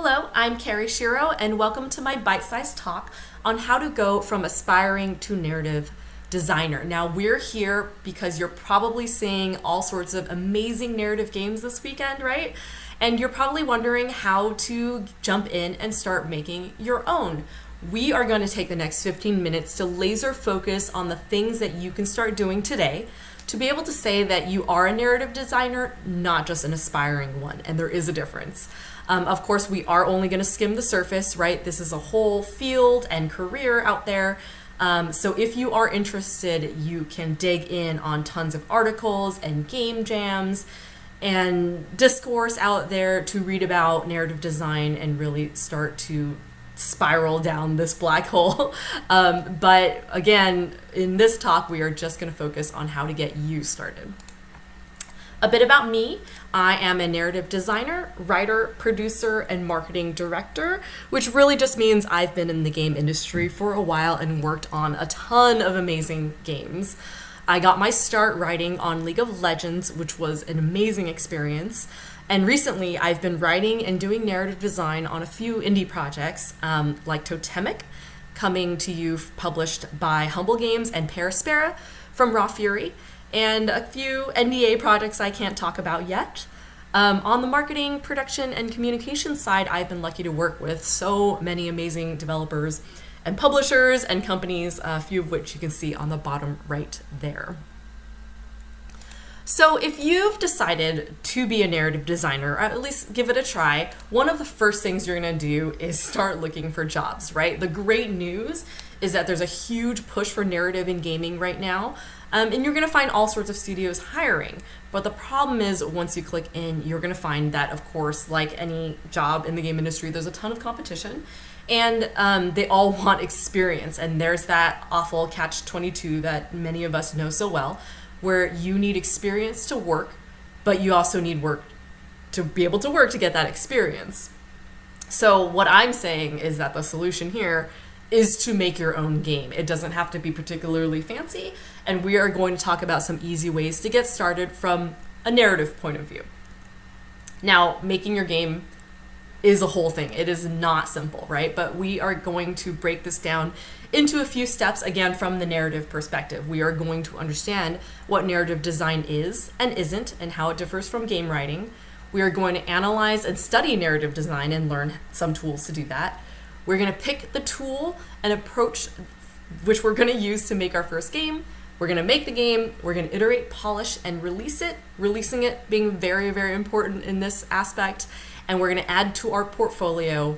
Hello, I'm Karrie Shirou, and welcome to my bite-sized talk on how to go from aspiring to narrative designer. Now, we're here because you're probably seeing all sorts of amazing narrative games this weekend, right? And you're probably wondering how to jump in and start making your own. We are going to take the next 15 minutes to laser focus on the things that you can start doing today to be able to say that you are a narrative designer, not just an aspiring one, and there is a difference. Of course, we are only going to skim the surface, right? This is a whole field and career out there. So if you are interested, you can dig in on tons of articles and game jams and discourse out there to read about narrative design and really start to spiral down this black hole. But again, in this talk, we are just going to focus on how to get you started. A bit about me. I am a narrative designer, writer, producer, and marketing director, which really just means I've been in the game industry for a while and worked on a ton of amazing games. I got my start writing on League of Legends, which was an amazing experience. And recently, I've been writing and doing narrative design on a few indie projects, like Totemic, coming to you published by Humble Games and Aspera from Raw Fury, and a few NDA projects I can't talk about yet. On the marketing, production, and communication side, I've been lucky to work with so many amazing developers and publishers and companies, a few of which you can see on the bottom right there. So if you've decided to be a narrative designer, or at least give it a try, one of the first things you're gonna do is start looking for jobs, right? The great news is that there's a huge push for narrative in gaming right now. And you're going to find all sorts of studios hiring. But the problem is once you click in, you're going to find that, of course, like any job in the game industry, there's a ton of competition. And they all want experience. And there's that awful catch-22 that many of us know so well, where you need experience to work, but you also need work to be able to work to get that experience. So what I'm saying is that the solution here is to make your own game. It doesn't have to be particularly fancy, and we are going to talk about some easy ways to get started from a narrative point of view. Now, making your game is a whole thing. It is not simple, right? But we are going to break this down into a few steps, again, from the narrative perspective. We are going to understand what narrative design is and isn't, and how it differs from game writing. We are going to analyze and study narrative design and learn some tools to do that. We're going to pick the tool and approach which we're going to use to make our first game. We're going to make the game, we're going to iterate, polish, and release it. Releasing it being very, very important in this aspect. And we're going to add to our portfolio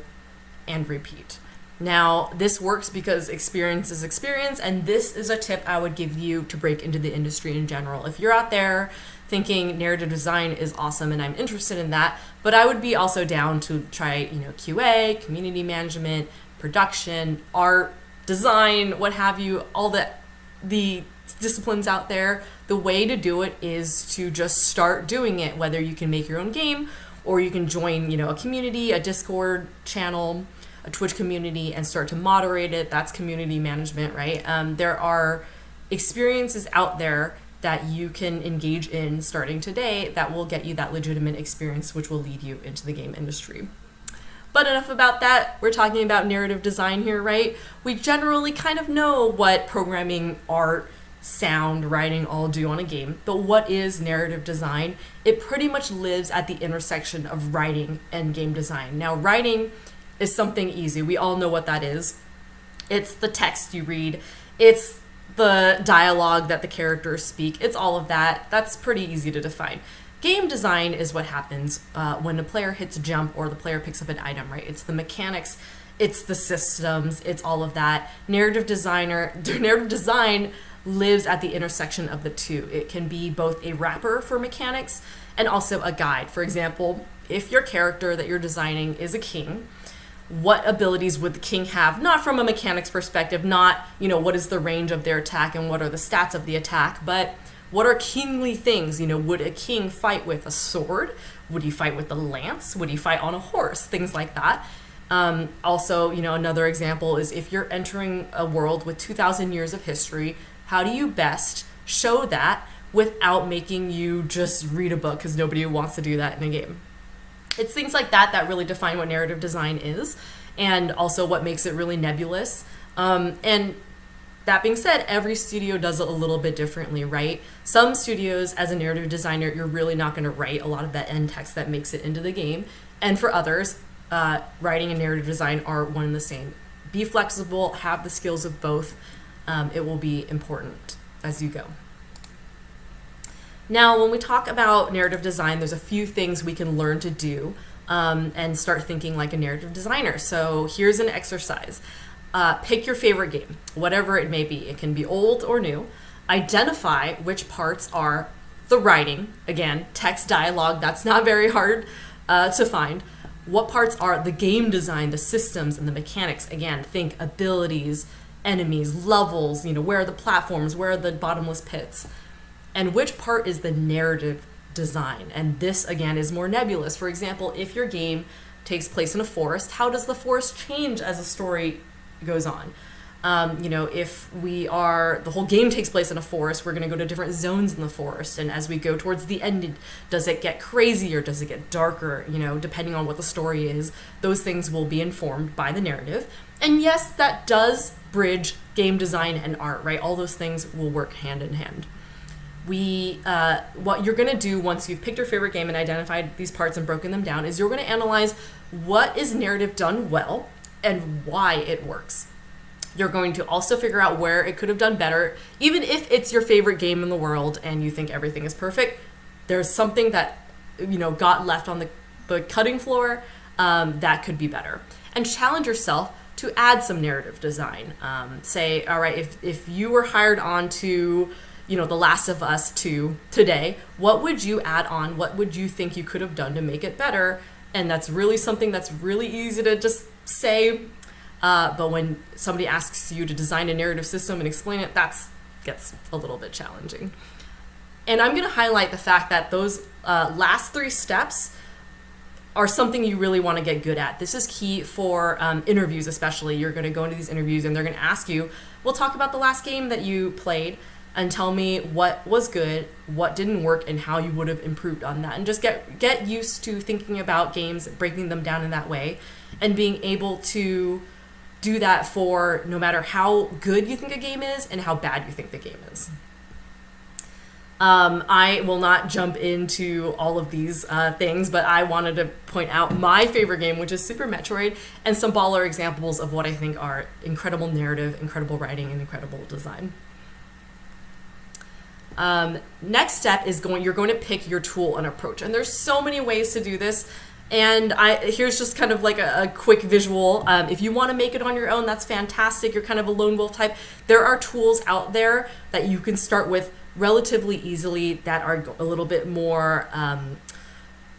and repeat. Now, this works because experience is experience, and this is a tip I would give you to break into the industry in general. If you're out there thinking narrative design is awesome and I'm interested in that, but I would be also down to try, QA, community management, production, art, design, what have you, all the disciplines out there. The way to do it is to just start doing it, whether you can make your own game or you can join, a community, a Discord channel, a Twitch community, and start to moderate it. That's community management, right? There are experiences out there that you can engage in starting today that will get you that legitimate experience, which will lead you into the game industry. But enough about that. We're talking about narrative design here, right? We generally kind of know what programming, art, sound, writing all do on a game, but what is narrative design? It pretty much lives at the intersection of writing and game design. Now, writing is something easy. We all know what that is. It's the text you read. It's the dialogue that the characters speak. It's all of that. That's pretty easy to define. Game design is what happens when a player hits a jump or the player picks up an item, right? It's the mechanics, it's the systems, it's all of that. Narrative design lives at the intersection of the two. It can be both a wrapper for mechanics and also a guide. For example, if your character that you're designing is a king, what abilities would the king have? Not from a mechanics perspective, not, what is the range of their attack and what are the stats of the attack, but what are kingly things? Would a king fight with a sword? Would he fight with a lance? Would he fight on a horse? Things like that. Also, another example is if you're entering a world with 2,000 years of history, how do you best show that without making you just read a book? Because nobody wants to do that in a game. It's things like that that really define what narrative design is, and also what makes it really nebulous. And that being said, every studio does it a little bit differently, right? Some studios, as a narrative designer, you're really not going to write a lot of that end text that makes it into the game. And for others, writing and narrative design are one and the same. Be flexible, have the skills of both. It will be important as you go. Now, when we talk about narrative design, there's a few things we can learn to do and start thinking like a narrative designer. So here's an exercise. Pick your favorite game, whatever it may be. It can be old or new. Identify which parts are the writing, again, text, dialogue, that's not very hard to find. What parts are the game design, the systems, and the mechanics? Again, think abilities, enemies, levels, where are the platforms, where are the bottomless pits? And which part is the narrative design? And this, again, is more nebulous. For example, if your game takes place in a forest, how does the forest change as a story goes on? If the whole game takes place in a forest, we're going to go to different zones in the forest. And as we go towards the end, does it get crazier? Does it get darker? Depending on what the story is, those things will be informed by the narrative. And yes, that does bridge game design and art, right? All those things will work hand in hand. What you're going to do once you've picked your favorite game and identified these parts and broken them down is you're going to analyze what is narrative done well and why it works. You're going to also figure out where it could have done better. Even if it's your favorite game in the world and you think everything is perfect, there's something that got left on the cutting floor that could be better. And challenge yourself to add some narrative design. Say, all right, if you were hired on to The Last of Us 2 today, what would you add on? What would you think you could have done to make it better? And that's really something that's really easy to just say. But when somebody asks you to design a narrative system and explain it, that gets a little bit challenging. And I'm going to highlight the fact that those last 3 steps are something you really want to get good at. This is key for interviews especially. You're going to go into these interviews and they're going to ask you, well, talk about the last game that you played and tell me what was good, what didn't work, and how you would have improved on that. And just get used to thinking about games, breaking them down in that way, and being able to do that for no matter how good you think a game is and how bad you think the game is. I will not jump into all of these things, but I wanted to point out my favorite game, which is Super Metroid, and some baller examples of what I think are incredible narrative, incredible writing, and incredible design. Next step is you're going to pick your tool and approach. And there's so many ways to do this. And here's just kind of like a quick visual. If you want to make it on your own, that's fantastic. You're kind of a lone wolf type. There are tools out there that you can start with relatively easily that are a little bit more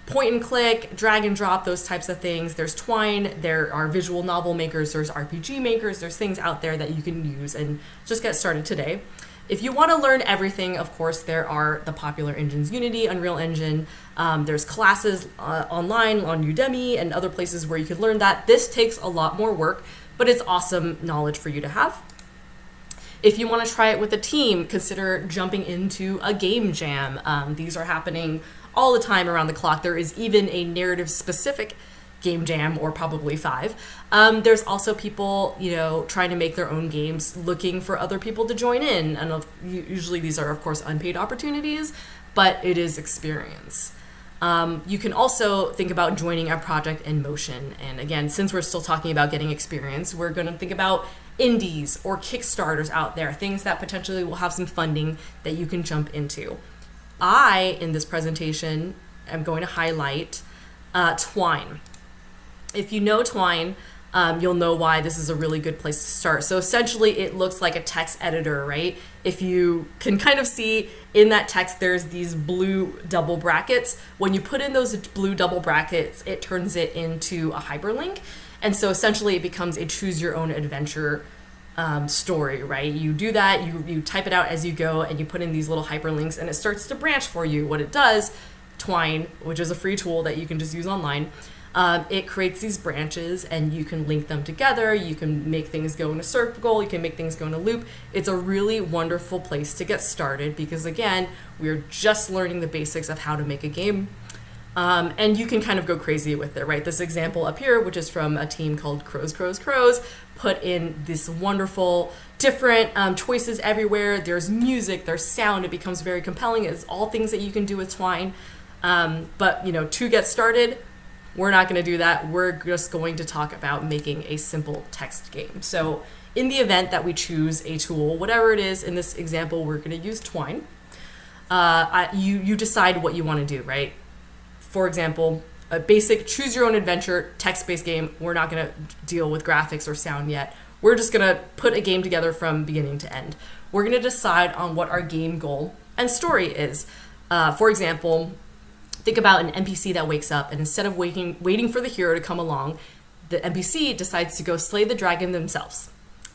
point and click, drag and drop, those types of things. There's Twine, there are visual novel makers, there's RPG makers, there's things out there that you can use and just get started today. If you want to learn everything, of course, there are the popular engines, Unity, Unreal Engine. There's classes online on Udemy and other places where you could learn that. This takes a lot more work, but it's awesome knowledge for you to have. If you want to try it with a team, consider jumping into a game jam. These are happening all the time around the clock. There is even a narrative-specific game jam, or probably 5. There's also people, trying to make their own games, looking for other people to join in. And usually these are, of course, unpaid opportunities, but it is experience. You can also think about joining a project in motion. And again, since we're still talking about getting experience, we're going to think about indies or Kickstarters out there, things that potentially will have some funding that you can jump into. In this presentation, am going to highlight Twine. If you know Twine, you'll know why this is a really good place to start. So essentially it looks like a text editor, right? If you can kind of see in that text, there's these blue double brackets. When you put in those blue double brackets, it turns it into a hyperlink. And so essentially it becomes a choose your own adventure story, right? You do that, you type it out as you go, and you put in these little hyperlinks and it starts to branch for you. What it does, Twine, which is a free tool that you can just use online, it creates these branches and you can link them together. You can make things go in a circle. You can make things go in a loop. It's a really wonderful place to get started because, again, we're just learning the basics of how to make a game. And you can kind of go crazy with it, right? This example up here, which is from a team called Crows, put in this wonderful different choices everywhere. There's music, there's sound. It becomes very compelling. It's all things that you can do with Twine. But, to get started, we're not going to do that. We're just going to talk about making a simple text game. So in the event that we choose a tool, whatever it is, in this example, we're going to use Twine. You decide what you want to do, right? For example, a basic choose your own adventure text-based game. We're not going to deal with graphics or sound yet. We're just going to put a game together from beginning to end. We're going to decide on what our game goal and story is. For example, think about an NPC that wakes up, and instead of waiting for the hero to come along, the NPC decides to go slay the dragon themselves.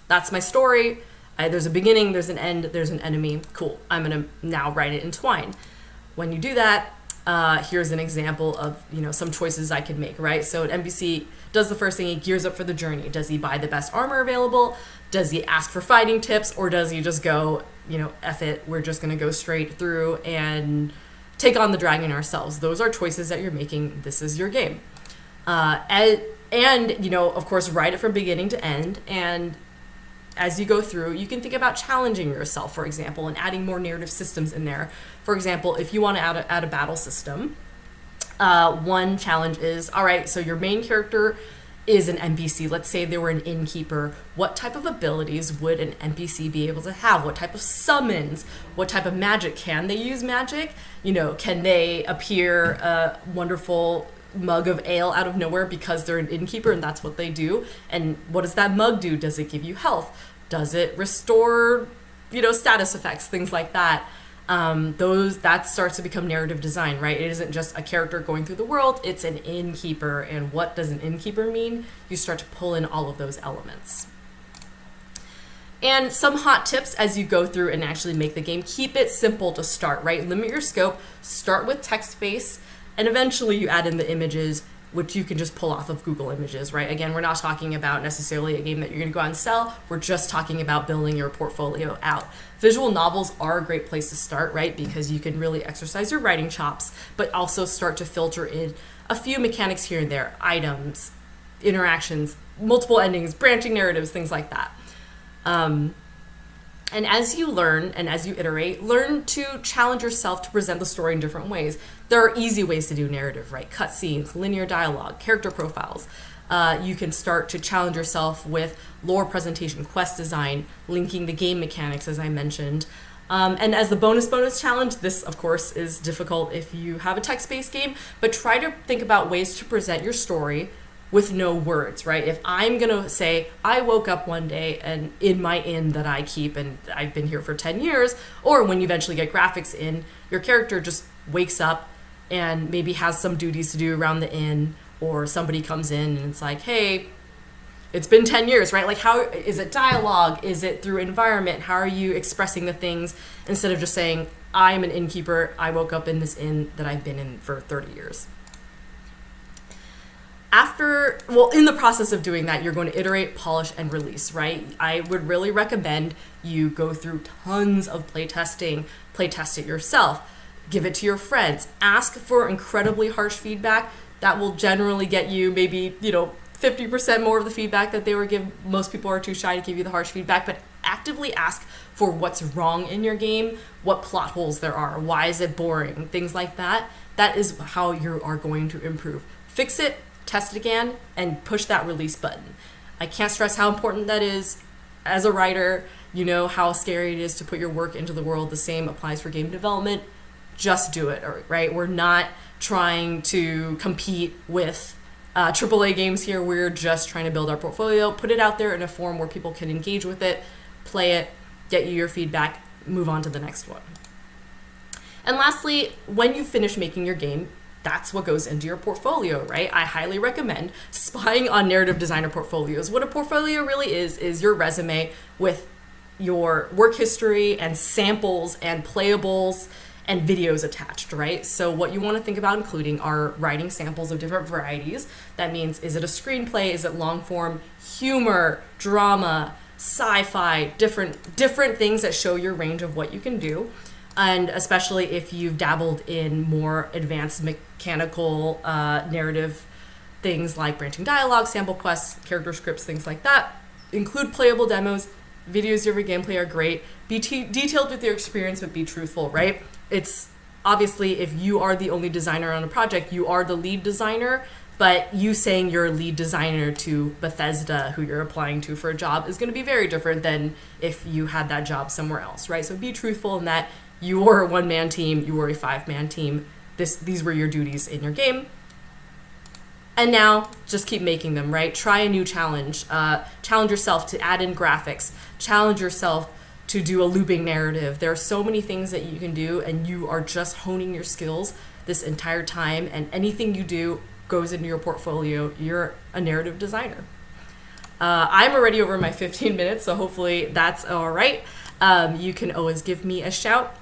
That's my story. There's a beginning, there's an end, there's an enemy. Cool. I'm going to now write it in Twine. When you do that, here's an example of some choices I could make, right? So an NPC does the first thing, he gears up for the journey. Does he buy the best armor available? Does he ask for fighting tips? Or does he just go, F it, we're just going to go straight through and take on the dragon ourselves? Those are choices that you're making. This is your game. And of course, write it from beginning to end. And as you go through, you can think about challenging yourself, for example, and adding more narrative systems in there. For example, if you want to add a battle system, one challenge is, all right, so your main character is an NPC. Let's say they were an innkeeper. What type of abilities would an NPC be able to have? What type of summons? What type of magic? Can they use magic? Can they appear a wonderful mug of ale out of nowhere because they're an innkeeper and that's what they do? And what does that mug do? Does it give you health? Does it restore, status effects, things like that? That starts to become narrative design, right? It isn't just a character going through the world, it's an innkeeper. And what does an innkeeper mean? You start to pull in all of those elements. And some hot tips as you go through and actually make the game: keep it simple to start, right? Limit your scope, start with text-based, and eventually you add in the images, which you can just pull off of Google Images, right? Again, we're not talking about necessarily a game that you're going to go out and sell. We're just talking about building your portfolio out. Visual novels are a great place to start, right? Because you can really exercise your writing chops, but also start to filter in a few mechanics here and there: items, interactions, multiple endings, branching narratives, things like that. And as you learn and as you iterate, learn to challenge yourself to present the story in different ways. There are easy ways to do narrative, right? Cutscenes, linear dialogue, character profiles. You can start to challenge yourself with lore presentation, quest design, linking the game mechanics, as I mentioned. And as the bonus challenge, this, of course, is difficult if you have a text-based game, but try to think about ways to present your story with no words, right? If I'm gonna say, I woke up one day and in my inn that I keep and I've been here for 10 years, or when you eventually get graphics in, your character just wakes up and maybe has some duties to do around the inn, or somebody comes in and it's like, hey, it's been 10 years, right? Like, how is it dialogue? Is it through environment? How are you expressing the things instead of just saying, I'm an innkeeper, I woke up in this inn that I've been in for 30 years. In the process of doing that, you're going to iterate, polish, and release, right? I would really recommend you go through tons of playtesting, playtest it yourself, give it to your friends, ask for incredibly harsh feedback. That will generally get you maybe, 50% more of the feedback that they were given. Most people are too shy to give you the harsh feedback, but actively ask for what's wrong in your game, what plot holes there are, why is it boring, things like that. That is how you are going to improve. Fix it, test it again, and push that release button. I can't stress how important that is. As a writer, you know how scary it is to put your work into the world. The same applies for game development. Just do it, right? We're not trying to compete with AAA games here. We're just trying to build our portfolio, put it out there in a form where people can engage with it, play it, get you your feedback, move on to the next one. And lastly, when you finish making your game, that's what goes into your portfolio, right? I highly recommend spying on narrative designer portfolios. What a portfolio really is your resume with your work history and samples and playables and videos attached, right? So what you want to think about including are writing samples of different varieties. That means, is it a screenplay? Is it long form? Humor, drama, sci-fi, different things that show your range of what you can do. And especially if you've dabbled in more advanced mechanical narrative things like branching dialogue, sample quests, character scripts, things like that. Include playable demos. Videos of your gameplay are great. Be detailed with your experience, but be truthful, right? It's obviously, if you are the only designer on a project, you are the lead designer, but you saying you're a lead designer to Bethesda, who you're applying to for a job, is going to be very different than if you had that job somewhere else, right? So be truthful in that you were a one-man team, you were a 5-man team. These were your duties in your game. And now, just keep making them, right? Try a new challenge. Challenge yourself to add in graphics. Challenge yourself to do a looping narrative. There are so many things that you can do, and you are just honing your skills this entire time, and anything you do goes into your portfolio. You're a narrative designer. I'm already over my 15 minutes, so hopefully that's all right. You can always give me a shout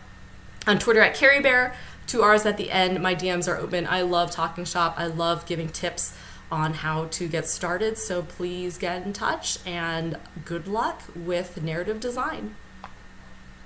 on Twitter at KarrieBear. 2 R's at the end. My DMs are open. I love talking shop. I love giving tips on how to get started. So please get in touch, and good luck with narrative design.